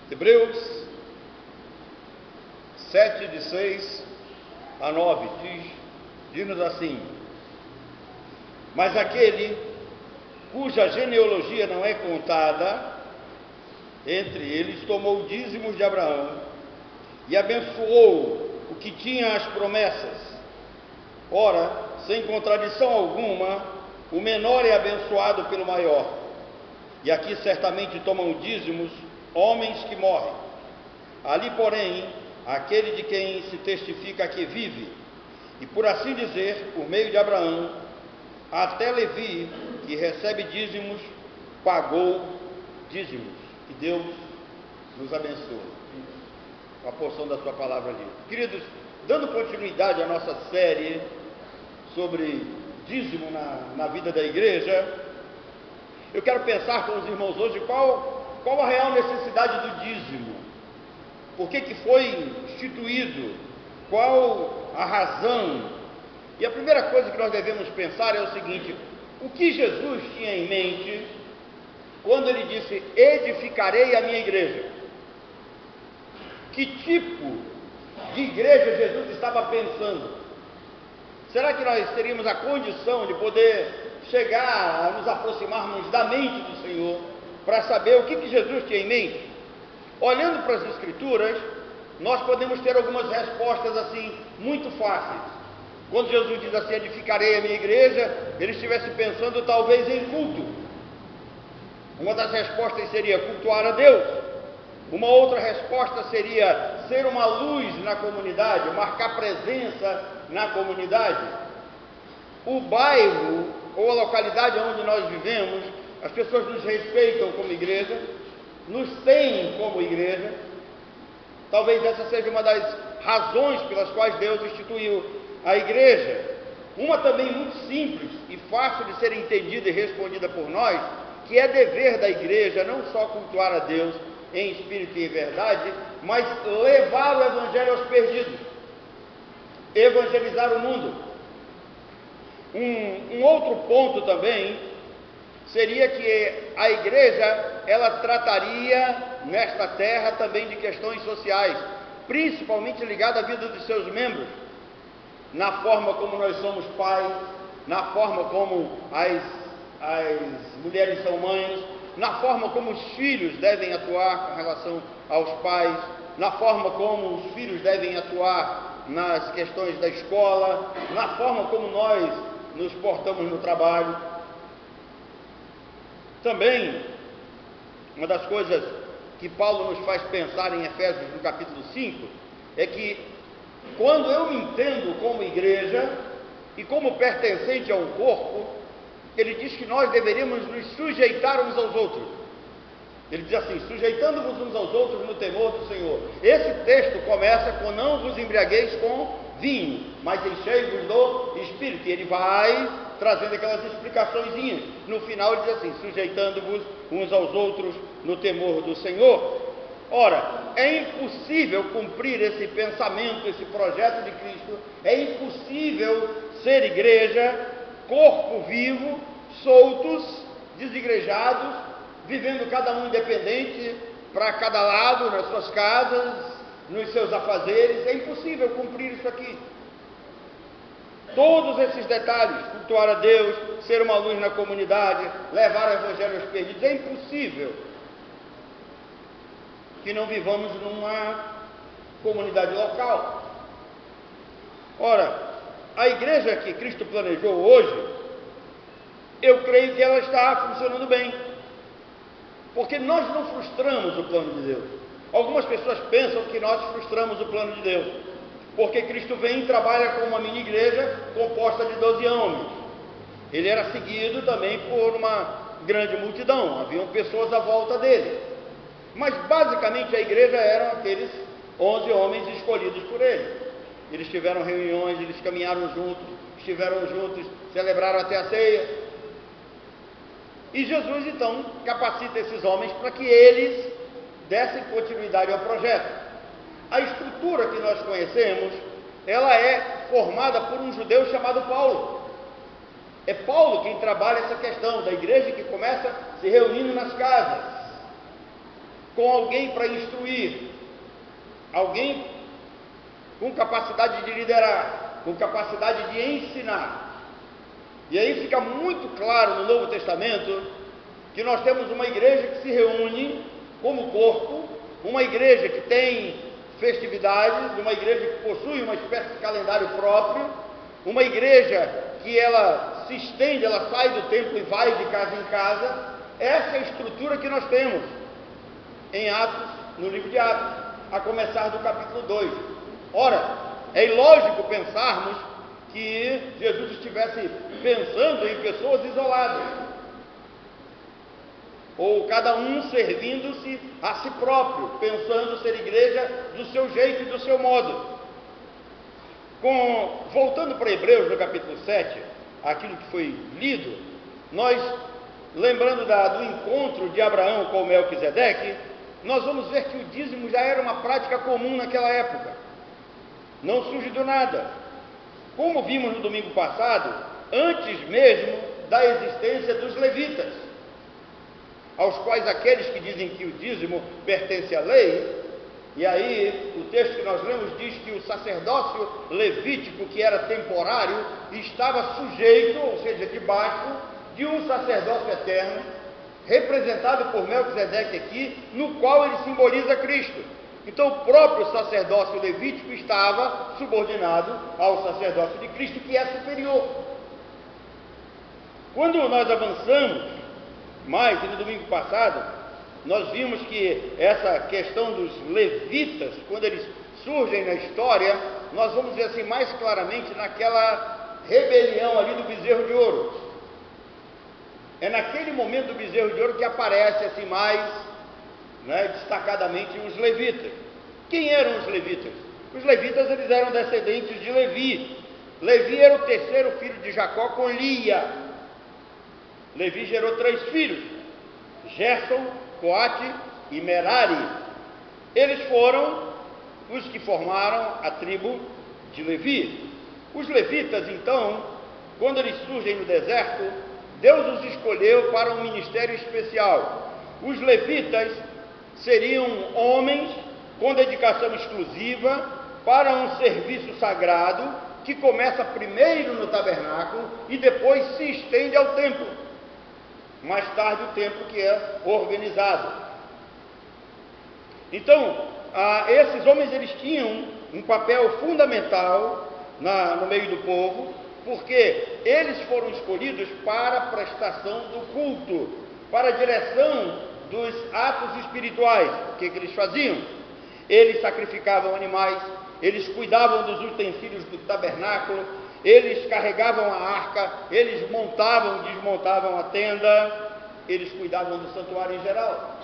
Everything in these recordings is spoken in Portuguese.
Hebreus 7, de 6 a 9, diz-nos assim: mas aquele cuja genealogia não é contada entre eles, tomou dízimos de Abraão e abençoou o que tinha as promessas. Ora, sem contradição alguma, o menor é abençoado pelo maior. E aqui certamente tomam dízimos homens que morrem. Ali, porém, aquele de quem se testifica que vive, e por assim dizer, por meio de Abraão, até Levi, que recebe dízimos, pagou dízimos. Que Deus nos abençoe com a porção da sua palavra ali. Queridos, dando continuidade à nossa série sobre dízimo na vida da igreja, eu quero pensar com os irmãos hoje qual a real necessidade do dízimo, por que foi instituído, qual a razão. E a primeira coisa que nós devemos pensar é o seguinte: o que Jesus tinha em mente quando ele disse: edificarei a minha igreja? Que tipo de igreja Jesus estava pensando? Será que nós teríamos a condição de poder chegar a nos aproximarmos da mente do Senhor para saber o que Jesus tinha em mente? Olhando para as Escrituras, nós podemos ter algumas respostas assim muito fáceis. Quando Jesus diz assim: edificarei a minha igreja, ele estivesse pensando talvez em culto. Uma das respostas seria cultuar a Deus. Uma outra resposta seria ser uma luz na comunidade, marcar presença na comunidade. O bairro ou a localidade onde nós vivemos, as pessoas nos respeitam como igreja, nos têm como igreja. Talvez essa seja uma das razões pelas quais Deus instituiu a igreja. Uma também muito simples e fácil de ser entendida e respondida por nós, que é dever da igreja não só cultuar a Deus em espírito e em verdade, mas levar o evangelho aos perdidos, evangelizar o mundo. Um outro ponto também seria que a igreja, ela trataria nesta terra também de questões sociais, principalmente ligadas à vida dos seus membros, na forma como nós somos pais, na forma como as mulheres são mães, na forma como os filhos devem atuar com relação aos pais, na forma como os filhos devem atuar nas questões da escola, na forma como nós nos portamos no trabalho. Também, uma das coisas que Paulo nos faz pensar em Efésios, no capítulo 5, é que quando eu me entendo como igreja e como pertencente a um corpo, ele diz que nós deveríamos nos sujeitar uns aos outros. Ele diz assim: sujeitando-vos uns aos outros no temor do Senhor. Esse texto começa com: não vos embriagueis com vinho, mas enchei-vos do Espírito. E ele vai trazendo aquelas explicaçõezinhas. No final ele diz assim: sujeitando-vos uns aos outros no temor do Senhor. Ora, é impossível cumprir esse pensamento, esse projeto de Cristo, é impossível ser igreja, corpo vivo, soltos, desigrejados, vivendo cada um independente, para cada lado, nas suas casas, nos seus afazeres. É impossível cumprir isso aqui. Todos esses detalhes, cultuar a Deus, ser uma luz na comunidade, levar o evangelho aos perdidos, é impossível que não vivamos numa comunidade local. Ora, a igreja que Cristo planejou hoje, eu creio que ela está funcionando bem, porque nós não frustramos o plano de Deus. Algumas pessoas pensam que nós frustramos o plano de Deus, porque Cristo vem e trabalha com uma mini igreja composta de 12 homens. Ele era seguido também por uma grande multidão, haviam pessoas à volta dele, mas basicamente a igreja eram aqueles 11 homens escolhidos por ele. Eles tiveram reuniões, eles caminharam juntos, estiveram juntos, celebraram até a ceia. E Jesus então capacita esses homens para que eles dessem continuidade ao projeto. A estrutura que nós conhecemos, ela é formada por um judeu chamado Paulo. É Paulo quem trabalha essa questão da igreja que começa se reunindo nas casas. com alguém para instruir, alguém com capacidade de liderar, com capacidade de ensinar. E aí fica muito claro no Novo Testamento que nós temos uma igreja que se reúne como corpo, uma igreja que tem festividades, uma igreja que possui uma espécie de calendário próprio, uma igreja que ela se estende, ela sai do templo e vai de casa em casa. Essa é a estrutura que nós temos em Atos, no livro de Atos, a começar do capítulo 2. Ora, é ilógico pensarmos que Jesus estivesse pensando em pessoas isoladas, ou cada um servindo-se a si próprio, pensando ser igreja do seu jeito e do seu modo. Voltando para Hebreus, no capítulo 7, aquilo que foi lido, nós, lembrando do encontro de Abraão com Melquisedeque, nós vamos ver que o dízimo já era uma prática comum naquela época, não surge do nada. Como vimos no domingo passado, antes mesmo da existência dos levitas, aos quais aqueles que dizem que o dízimo pertence à lei, e aí o texto que nós lemos diz que o sacerdócio levítico, que era temporário, estava sujeito, ou seja, debaixo de um sacerdócio eterno, representado por Melquisedeque aqui, no qual ele simboliza Cristo. Então o próprio sacerdócio levítico estava subordinado ao sacerdócio de Cristo, que é superior. Quando nós avançamos mais, e no domingo passado, nós vimos que essa questão dos levitas, quando eles surgem na história, nós vamos ver assim mais claramente naquela rebelião ali do bezerro de ouro. É naquele momento do bezerro de ouro que aparece assim mais, destacadamente os levitas. Quem eram os levitas? Os levitas, eles eram descendentes de Levi. Levi era o terceiro filho de Jacó com Lia. Levi gerou 3 filhos: Gerson, Coate e Merari. Eles foram os que formaram a tribo de Levi. Os levitas, então, quando eles surgem no deserto, Deus os escolheu para um ministério especial. Os levitas seriam homens com dedicação exclusiva para um serviço sagrado que começa primeiro no tabernáculo e depois se estende ao templo. Mais tarde o templo que é organizado. Então, esses homens, eles tinham um papel fundamental no meio do povo, porque eles foram escolhidos para a prestação do culto, para a direção dos atos espirituais. O que eles faziam? Eles sacrificavam animais, eles cuidavam dos utensílios do tabernáculo, eles carregavam a arca, eles montavam, desmontavam a tenda, eles cuidavam do santuário em geral.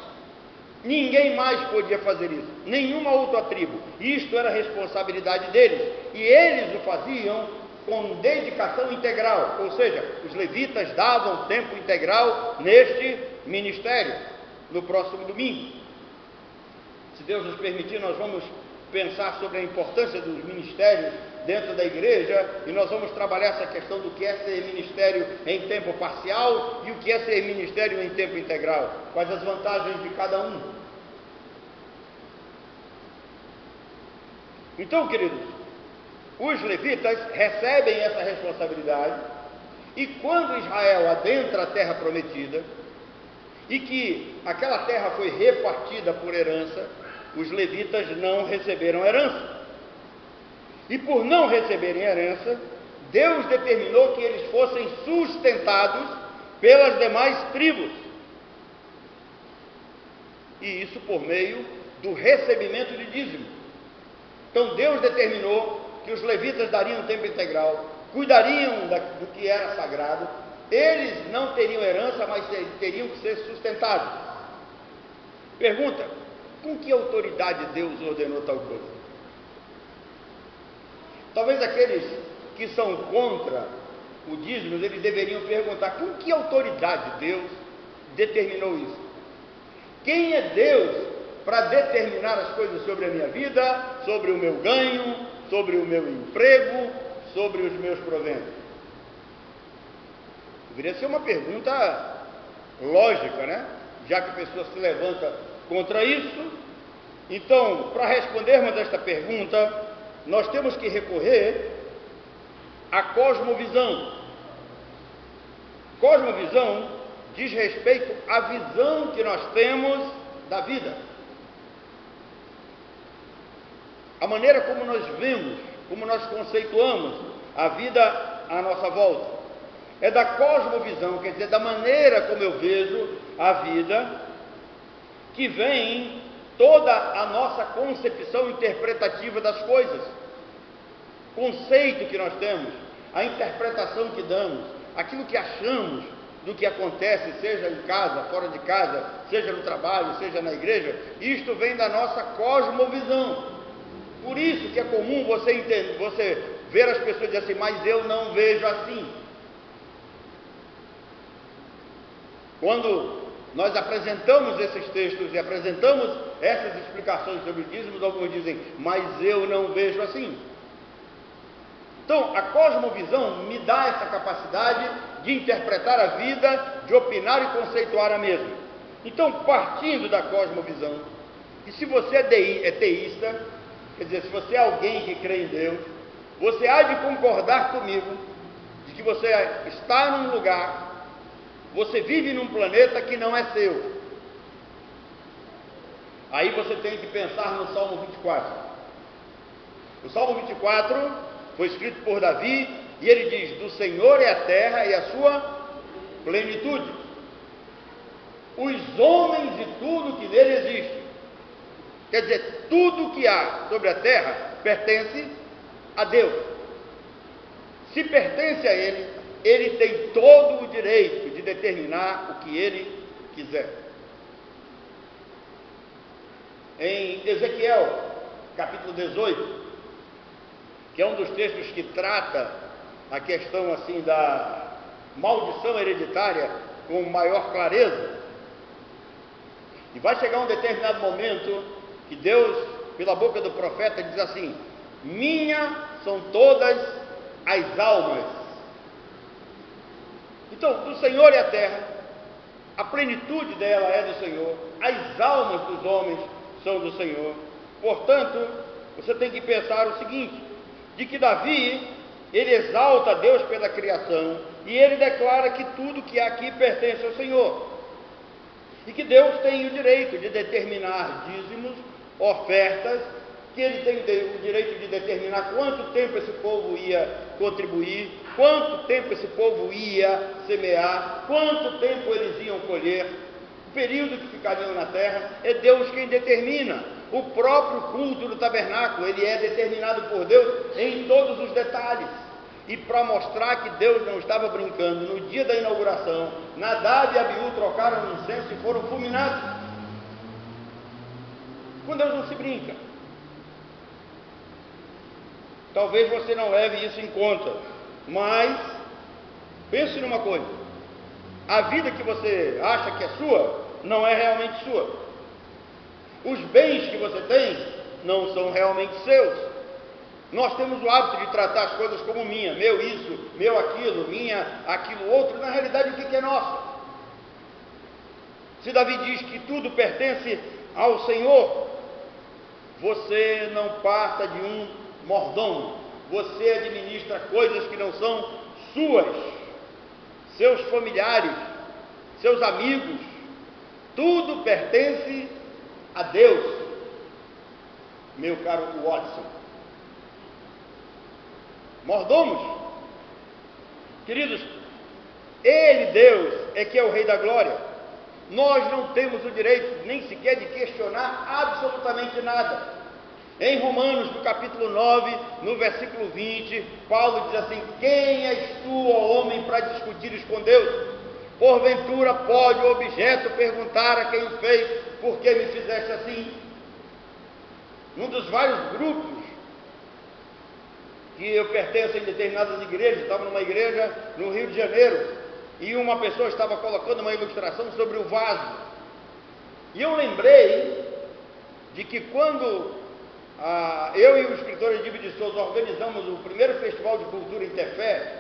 Ninguém mais podia fazer isso, nenhuma outra tribo. Isto era responsabilidade deles, e eles o faziam com dedicação integral, ou seja, os levitas davam tempo integral neste ministério. No próximo domingo, se Deus nos permitir, nós vamos pensar sobre a importância dos ministérios dentro da igreja, e nós vamos trabalhar essa questão do que é ser ministério em tempo parcial e o que é ser ministério em tempo integral, quais as vantagens de cada um. Então, queridos, os levitas recebem essa responsabilidade, e quando Israel adentra a terra prometida, e que aquela terra foi repartida por herança, os levitas não receberam herança. E por não receberem herança, Deus determinou que eles fossem sustentados pelas demais tribos. E isso por meio do recebimento de dízimo. Então Deus determinou que os levitas dariam tempo integral, cuidariam do que era sagrado. Eles não teriam herança, mas teriam que ser sustentados. Pergunta: com que autoridade Deus ordenou tal coisa? Talvez aqueles que são contra o dízimo, eles deveriam perguntar: com que autoridade Deus determinou isso? Quem é Deus para determinar as coisas sobre a minha vida, sobre o meu ganho, sobre o meu emprego, sobre os meus proventos? Deveria ser uma pergunta lógica, né? Já que a pessoa se levanta contra isso. Então, para respondermos esta pergunta, nós temos que recorrer à cosmovisão. Cosmovisão diz respeito à visão que nós temos da vida. A maneira como nós vemos, como nós conceituamos a vida à nossa volta. É da cosmovisão, quer dizer, da maneira como eu vejo a vida, que vem toda a nossa concepção interpretativa das coisas. Conceito que nós temos, a interpretação que damos, aquilo que achamos do que acontece, seja em casa, fora de casa, seja no trabalho, seja na igreja, isto vem da nossa cosmovisão. Por isso que é comum você ver as pessoas dizer assim, mas eu não vejo assim. Quando nós apresentamos esses textos e apresentamos essas explicações sobre dízimos, alguns dizem, mas eu não vejo assim. Então, a cosmovisão me dá essa capacidade de interpretar a vida, de opinar e conceituar a mesma. Então, partindo da cosmovisão, e se você é teísta, quer dizer, se você é alguém que crê em Deus, você há de concordar comigo de que você está num lugar, você vive num planeta que não é seu. Aí você tem que pensar no Salmo 24. O Salmo 24 foi escrito por Davi e ele diz, do Senhor é a terra e a sua plenitude, os homens e tudo que nele existe. Quer dizer, tudo que há sobre a terra pertence a Deus. Se pertence a Ele, Ele tem todo o direito de determinar o que Ele quiser. Em Ezequiel, capítulo 18, que é um dos textos que trata a questão assim da maldição hereditária com maior clareza, e vai chegar um determinado momento que Deus, pela boca do profeta, diz assim, minha são todas as almas. Então, do Senhor é a terra, a plenitude dela é do Senhor, as almas dos homens são do Senhor. Portanto, você tem que pensar o seguinte, de que Davi, ele exalta a Deus pela criação, e ele declara que tudo que há aqui pertence ao Senhor, e que Deus tem o direito de determinar dízimos, ofertas, que ele tem o direito de determinar quanto tempo esse povo ia contribuir, quanto tempo esse povo ia semear, quanto tempo eles iam colher, o período que ficariam na terra, é Deus quem determina. O próprio culto do tabernáculo, ele é determinado por Deus em todos os detalhes. E para mostrar que Deus não estava brincando, no dia da inauguração, Nadab e Abiú trocaram um incenso e foram fulminados. Com Deus não se brinca. Talvez você não leve isso em conta, mas pense numa coisa, a vida que você acha que é sua, não é realmente sua. Os bens que você tem, não são realmente seus. Nós temos o hábito de tratar as coisas como minha, meu isso, meu aquilo, minha aquilo outro, na realidade o que é nosso? Se Davi diz que tudo pertence ao Senhor, você não passa de um mordomo, você administra coisas que não são suas, seus familiares, seus amigos, tudo pertence a Deus, meu caro Watson. Mordomos, queridos, Ele, Deus, é que é o Rei da Glória. Nós não temos o direito nem sequer de questionar absolutamente nada. Em Romanos, no capítulo 9, no versículo 20, Paulo diz assim, quem és tu, ó homem, para discutires com Deus? Porventura pode o objeto perguntar a quem o fez, por que me fizeste assim? Num dos vários grupos que eu pertenço em determinadas igrejas, estava numa igreja no Rio de Janeiro, e uma pessoa estava colocando uma ilustração sobre o vaso, e eu lembrei de que quando eu e o escritor Edílio de Souza organizamos o primeiro Festival de Cultura Interfé,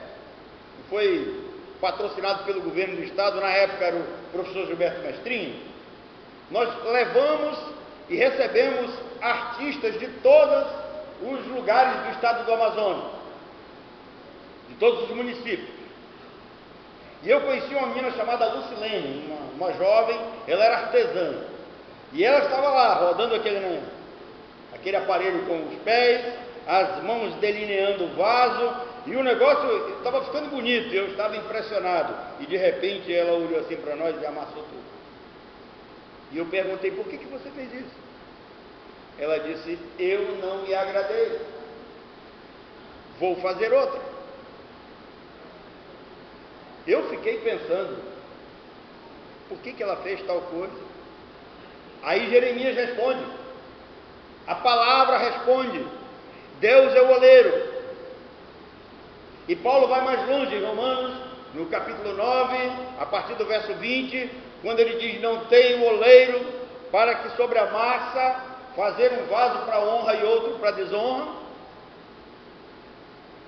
que foi patrocinado pelo governo do estado, na época era o professor Gilberto Mestrinho, Nós levamos e recebemos artistas de todos os lugares do estado do Amazonas, de todos os municípios. E eu conheci uma menina chamada Lucilene, uma jovem, ela era artesã. E ela estava lá, rodando aquele aparelho com os pés, as mãos delineando o vaso, e o negócio estava ficando bonito, eu estava impressionado. E de repente ela olhou assim para nós e amassou tudo. E eu perguntei, por que você fez isso? Ela disse, eu não me agradei, vou fazer outra. Eu fiquei pensando, por que ela fez tal coisa? Aí Jeremias responde, a palavra responde, Deus é o oleiro. E Paulo vai mais longe, em Romanos, no capítulo 9, a partir do verso 20, quando ele diz, não tem o oleiro para que sobre a massa fazer um vaso para honra e outro para desonra.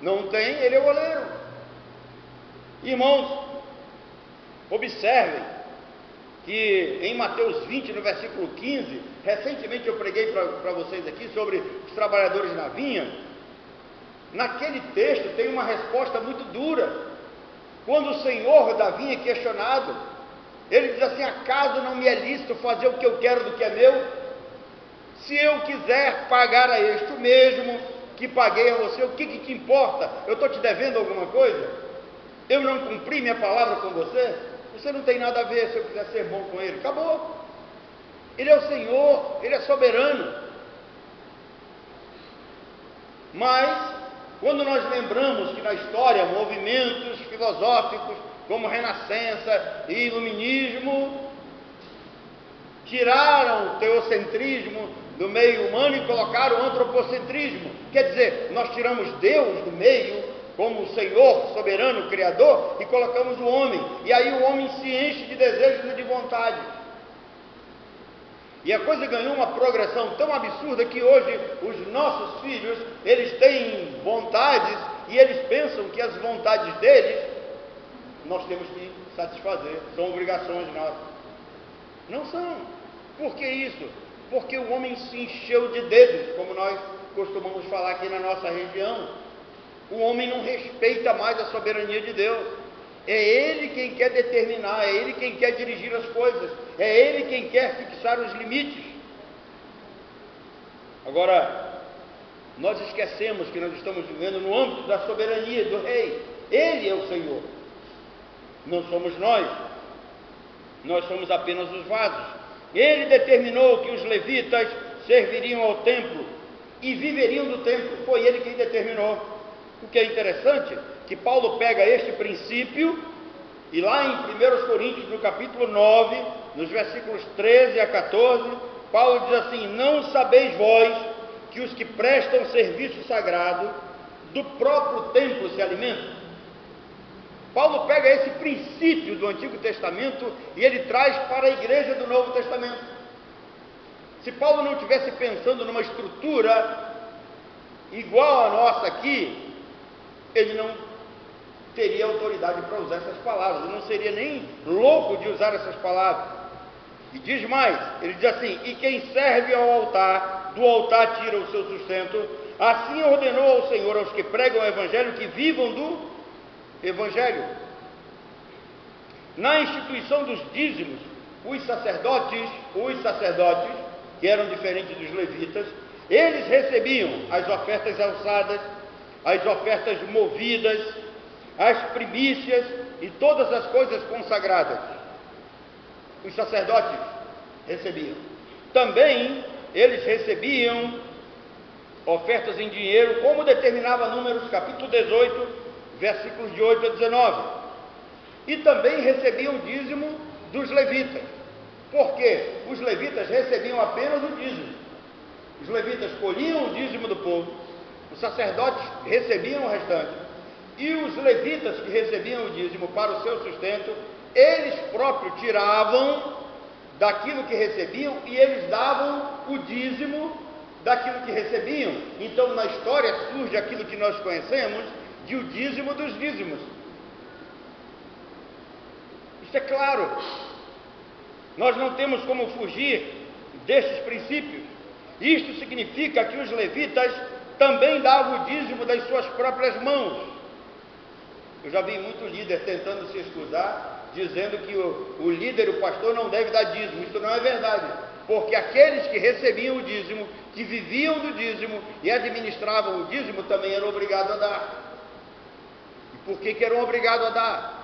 Não tem, ele é o oleiro. Irmãos, observem que em Mateus 20, no versículo 15, recentemente eu preguei para vocês aqui sobre os trabalhadores na vinha. Naquele texto tem uma resposta muito dura. Quando o senhor da vinha é questionado, ele diz assim, acaso não me é lícito fazer o que eu quero do que é meu? Se eu quiser pagar a este o mesmo que paguei a você, o que te importa? Eu estou te devendo alguma coisa? Eu não cumpri minha palavra com você? Você não tem nada a ver se eu quiser ser bom com ele. Acabou. Ele é o Senhor, ele é soberano. Mas, quando nós lembramos que na história, movimentos filosóficos, como Renascença e Iluminismo, tiraram o teocentrismo do meio humano e colocaram o antropocentrismo. Quer dizer, nós tiramos Deus do meio, como o Senhor soberano, Criador, e colocamos o homem. E aí o homem se enche de desejos e de vontade. E a coisa ganhou uma progressão tão absurda que hoje os nossos filhos, eles têm vontades e eles pensam que as vontades deles nós temos que satisfazer, são obrigações nossas. Não são. Por que isso? Porque o homem se encheu de dedos, como nós costumamos falar aqui na nossa região. O homem não respeita mais a soberania de Deus. É Ele quem quer determinar, é Ele quem quer dirigir as coisas, é Ele quem quer fixar os limites. Agora, nós esquecemos que nós estamos vivendo no âmbito da soberania do rei. Ele é o Senhor. Não somos nós. Nós somos apenas os vasos. Ele determinou que os levitas serviriam ao templo e viveriam do templo. Foi ele quem determinou. O que é interessante, que Paulo pega este princípio e lá em 1 Coríntios, no capítulo 9, nos versículos 13 a 14, Paulo diz assim, não sabeis vós que os que prestam serviço sagrado do próprio templo se alimentam? Paulo pega esse princípio do Antigo Testamento e ele traz para a igreja do Novo Testamento. Se Paulo não estivesse pensando numa estrutura igual à nossa aqui, ele não teria autoridade para usar essas palavras, ele não seria nem louco de usar essas palavras. E diz mais, ele diz assim, e quem serve ao altar, do altar tira o seu sustento, assim ordenou ao Senhor aos que pregam o Evangelho que vivam do Evangelho. Na instituição dos dízimos, os sacerdotes, que eram diferentes dos levitas, eles recebiam as ofertas alçadas, as ofertas movidas, as primícias e todas as coisas consagradas. Os sacerdotes recebiam. Também eles recebiam ofertas em dinheiro, como determinava Números capítulo 18, versículos de 8 a 19. E também recebiam o dízimo dos levitas. Por quê? Os levitas recebiam apenas o dízimo. Os levitas colhiam o dízimo do povo, os sacerdotes recebiam o restante, e os levitas que recebiam o dízimo para o seu sustento, eles próprios tiravam daquilo que recebiam e eles davam o dízimo daquilo que recebiam. Então na história surge aquilo que nós conhecemos de o dízimo dos dízimos. Isso é claro. Nós não temos como fugir destes princípios. Isto significa que os levitas também davam o dízimo das suas próprias mãos. Eu já vi muito líder tentando se excusar, dizendo que o líder, o pastor, não deve dar dízimo. Isso não é verdade, porque aqueles que recebiam o dízimo, que viviam do dízimo e administravam o dízimo, também eram obrigados a dar. E por que eram obrigados a dar?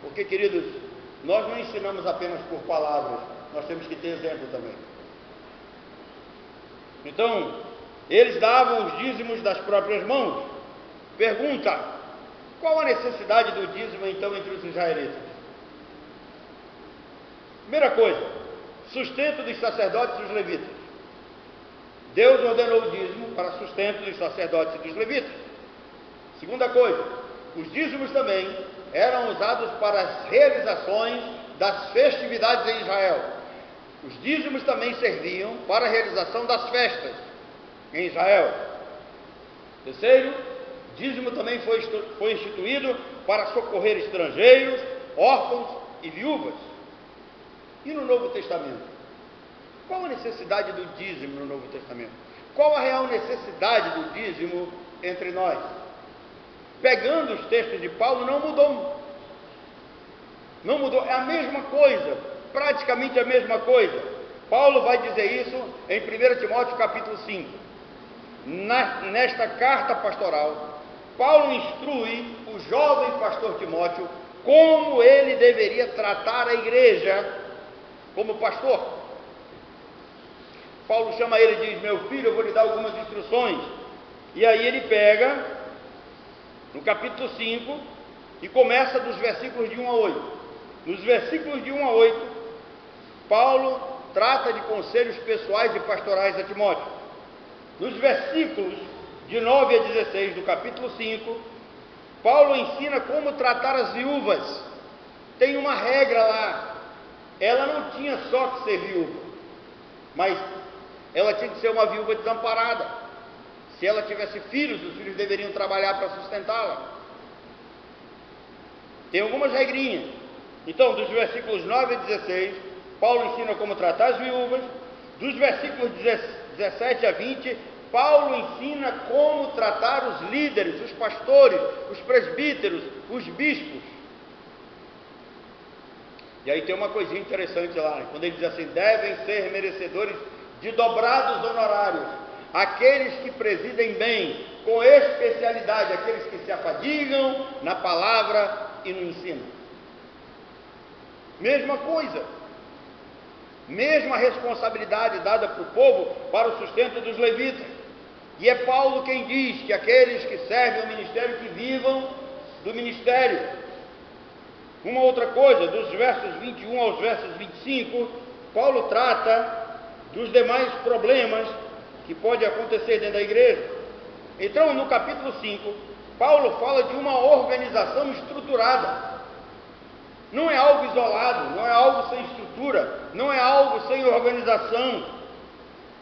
Porque, queridos, nós não ensinamos apenas por palavras, nós temos que ter exemplo também. Então, eles davam os dízimos das próprias mãos. Pergunta: qual a necessidade do dízimo então entre os israelitas? Primeira coisa, sustento dos sacerdotes e dos levitas. Deus ordenou o dízimo para sustento dos sacerdotes e dos levitas. Segunda coisa, os dízimos também eram usados para as realizações das festividades em Israel. Os dízimos também serviam para a realização das festas em Israel. Terceiro, dízimo também foi instituído para socorrer estrangeiros, órfãos e viúvas. E no Novo Testamento? Qual a necessidade do dízimo no Novo Testamento? Qual a real necessidade do dízimo entre nós? Pegando os textos de Paulo, não mudou. Não mudou, é a mesma coisa, praticamente a mesma coisa. Paulo vai dizer isso em 1 Timóteo capítulo 5. Nesta carta pastoral, Paulo instrui o jovem pastor Timóteo como ele deveria tratar a igreja como pastor. Paulo chama ele e diz: meu filho, eu vou lhe dar algumas instruções. E aí ele pega no capítulo 5 e começa dos versículos de 1 a 8. Nos versículos de 1 a 8, Paulo trata de conselhos pessoais e pastorais a Timóteo. Nos versículos de 9 a 16 do capítulo 5, Paulo ensina como tratar as viúvas. Tem uma regra lá: ela não tinha só que ser viúva, mas ela tinha que ser uma viúva desamparada. Se ela tivesse filhos, os filhos deveriam trabalhar para sustentá-la. Tem algumas regrinhas. Então, dos versículos 9 a 16, Paulo ensina como tratar as viúvas. Dos versículos 17 a 20, Paulo ensina como tratar os líderes, os pastores, os presbíteros, os bispos. E aí tem uma coisinha interessante lá, quando ele diz assim: devem ser merecedores de dobrados honorários aqueles que presidem bem, com especialidade, aqueles que se afadigam na palavra e no ensino. Mesma coisa, mesma responsabilidade dada para o povo para o sustento dos levitas. E é Paulo quem diz que aqueles que servem ao ministério, que vivam do ministério. Uma outra coisa, dos versos 21 aos versos 25, Paulo trata dos demais problemas que pode acontecer dentro da igreja. Então, no capítulo 5, Paulo fala de uma organização estruturada. Não é algo isolado, não é algo sem estrutura, não é algo sem organização.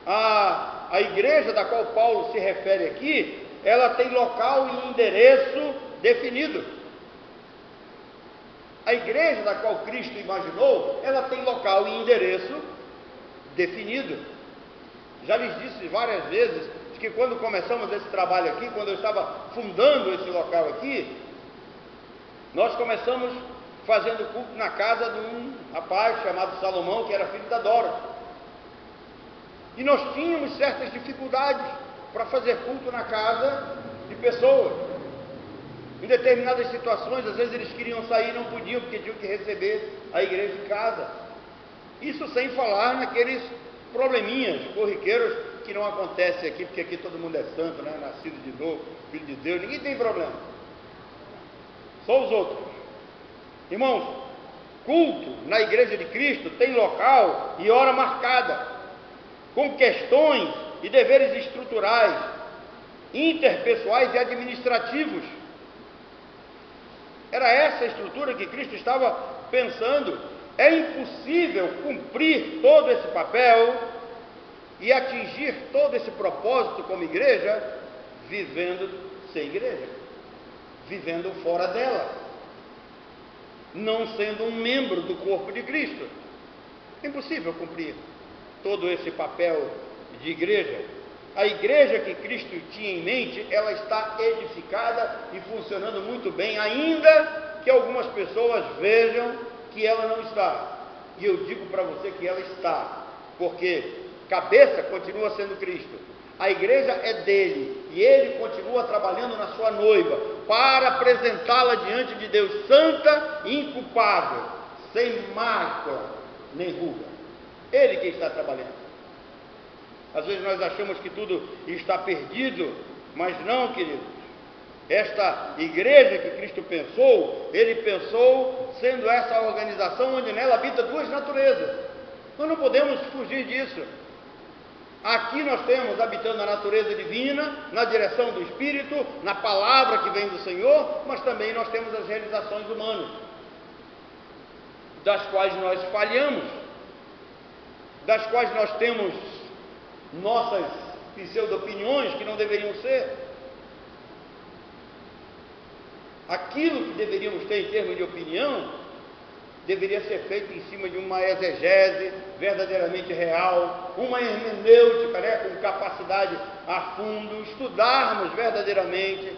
A igreja da qual Paulo se refere aqui, ela tem local e endereço definido. A igreja da qual Cristo imaginou, ela tem local e endereço definido. Já lhes disse várias vezes que quando começamos esse trabalho aqui, quando eu estava fundando esse local aqui, nós começamos fazendo culto na casa de um rapaz chamado Salomão, que era filho da Dora. E nós tínhamos certas dificuldades para fazer culto na casa de pessoas. Em determinadas situações, às vezes eles queriam sair e não podiam, porque tinham que receber a igreja em casa. Isso sem falar naqueles probleminhas corriqueiros que não acontecem aqui, porque aqui todo mundo é santo, né? Nascido de novo, filho de Deus, ninguém tem problema. Só os outros. Irmãos, culto na igreja de Cristo tem local e hora marcada, com questões e deveres estruturais, interpessoais e administrativos. Era essa a estrutura que Cristo estava pensando. É impossível cumprir todo esse papel e atingir todo esse propósito como igreja, vivendo sem igreja, vivendo fora dela, não sendo um membro do corpo de Cristo. É impossível cumprir todo esse papel de igreja. A igreja que Cristo tinha em mente, ela está edificada e funcionando muito bem, ainda que algumas pessoas vejam que ela não está. E eu digo para você que ela está, porque cabeça continua sendo Cristo. A igreja é dele e ele continua trabalhando na sua noiva para apresentá-la diante de Deus santa e inculpável, sem mácula nem ruga. Ele que está trabalhando. Às vezes nós achamos que tudo está perdido, mas não, queridos. Esta igreja que Cristo pensou, ele pensou sendo essa organização onde nela habita duas naturezas. Nós não podemos fugir disso. Aqui nós temos habitando a natureza divina, na direção do Espírito, na palavra que vem do Senhor, mas também nós temos as realizações humanas, das quais nós falhamos, das quais nós temos nossas pseudo-opiniões que não deveriam ser. Aquilo que deveríamos ter em termos de opinião deveria ser feito em cima de uma exegese verdadeiramente real, uma hermenêutica, com capacidade a fundo, estudarmos verdadeiramente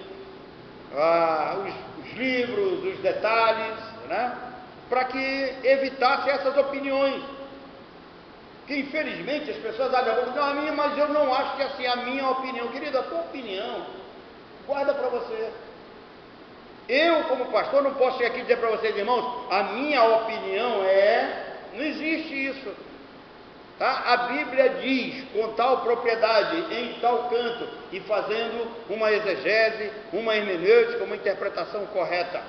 os livros, os detalhes, para que evitasse essas opiniões. Que infelizmente as pessoas acham, não, mas eu não acho que assim a minha opinião. Querida, a tua opinião, guarda para você. Eu, como pastor, não posso chegar aqui e dizer para vocês, irmãos, a minha opinião não existe isso. Tá? A Bíblia diz, com tal propriedade, em tal canto, e fazendo uma exegese, uma hermenêutica, uma interpretação correta.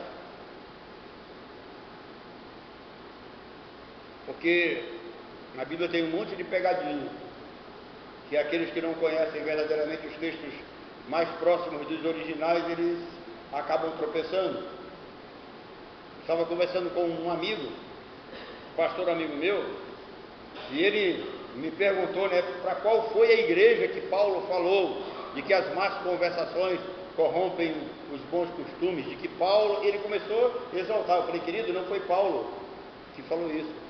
Porque na Bíblia tem um monte de pegadinha, que aqueles que não conhecem verdadeiramente os textos mais próximos dos originais, eles acabam tropeçando. Estava conversando com um amigo, pastor amigo meu, e ele me perguntou, para qual foi a igreja que Paulo falou, de que as más conversações corrompem os bons costumes, de que Paulo, ele começou a exaltar. Eu falei, querido, não foi Paulo que falou isso.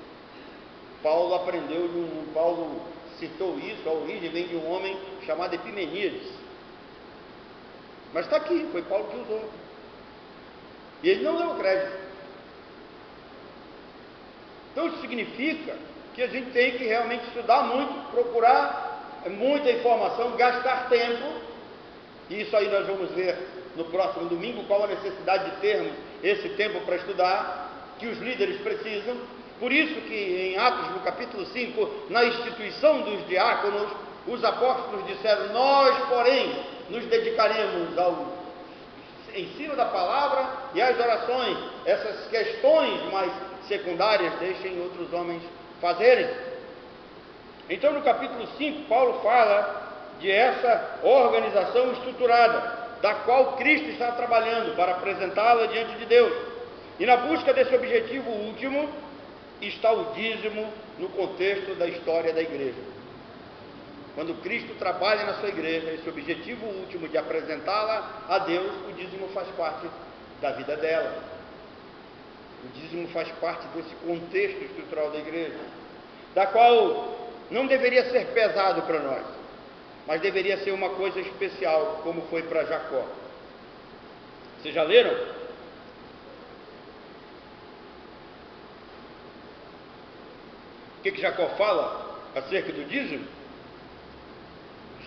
Paulo aprendeu Paulo citou isso, a origem vem de um homem chamado Epimenides. Mas está aqui, foi Paulo que usou. E ele não deu crédito. Então isso significa que a gente tem que realmente estudar muito, procurar muita informação, gastar tempo. E isso aí nós vamos ver no próximo domingo, qual a necessidade de termos esse tempo para estudar, que os líderes precisam. Por isso que em Atos, no capítulo 5, na instituição dos diáconos, os apóstolos disseram, nós, porém, nos dedicaremos ao ensino da palavra e às orações. Essas questões mais secundárias deixem outros homens fazerem. Então, no capítulo 5, Paulo fala de essa organização estruturada, da qual Cristo está trabalhando para apresentá-la diante de Deus. E na busca desse objetivo último, está o dízimo no contexto da história da igreja. Quando Cristo trabalha na sua igreja, esse objetivo último de apresentá-la a Deus, o dízimo faz parte da vida dela. O dízimo faz parte desse contexto estrutural da igreja, da qual não deveria ser pesado para nós, mas deveria ser uma coisa especial, como foi para Jacó. Vocês já leram? O que Jacó fala acerca do dízimo?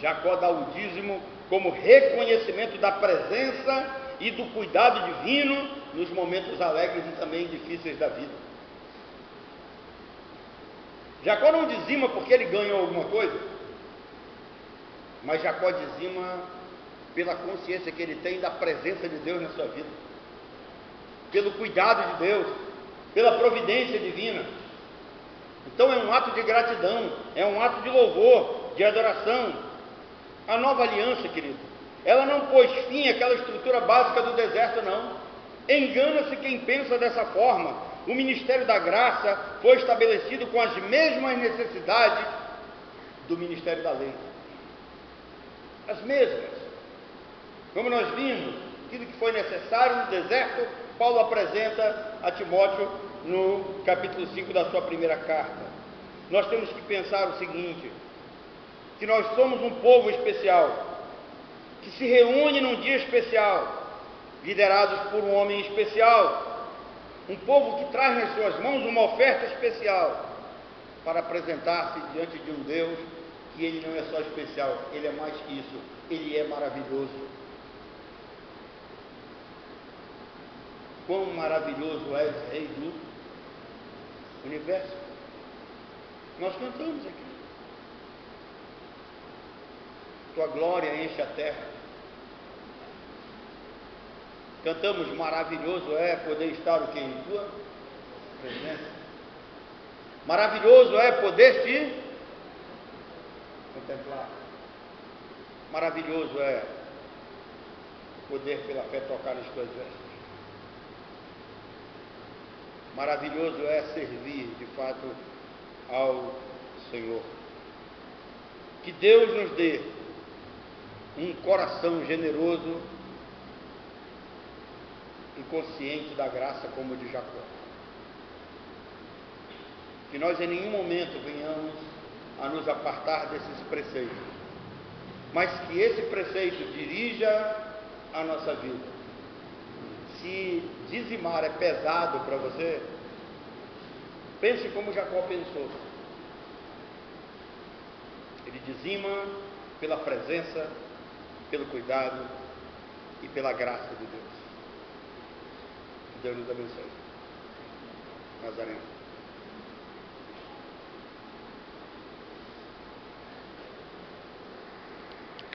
Jacó dá o dízimo como reconhecimento da presença e do cuidado divino nos momentos alegres e também difíceis da vida. Jacó não dizima porque ele ganhou alguma coisa, mas Jacó dizima pela consciência que ele tem da presença de Deus na sua vida, pelo cuidado de Deus, pela providência divina. Então é um ato de gratidão, é um ato de louvor, de adoração. A nova aliança, querido, ela não pôs fim àquela estrutura básica do deserto, não. Engana-se quem pensa dessa forma. O ministério da graça foi estabelecido com as mesmas necessidades do ministério da lei. As mesmas. Como nós vimos, aquilo que foi necessário no deserto, Paulo apresenta a Timóteo no capítulo 5 da sua primeira carta. nós temos que pensar o seguinte, que nós somos um povo especial, que se reúne num dia especial, liderados por um homem especial, um povo que traz nas suas mãos uma oferta especial, para apresentar-se diante de um Deus, que Ele não é só especial, Ele é mais que isso, Ele é maravilhoso. Quão maravilhoso é o Rei do Universo. Nós cantamos aqui. Tua glória enche a terra. Cantamos, maravilhoso é poder estar o que em tua presença. Maravilhoso é poder te contemplar. Maravilhoso é poder pela fé tocar as tuas vestes. Maravilhoso é servir de fato ao Senhor. Que Deus nos dê um coração generoso e consciente da graça como o de Jacó. Que nós em nenhum momento venhamos a nos apartar desses preceitos, mas que esse preceito dirija a nossa vida. Se dizimar é pesado para você, pense como Jacó pensou. Ele dizima pela presença, pelo cuidado e pela graça de Deus. Que Deus nos abençoe. Nazareno.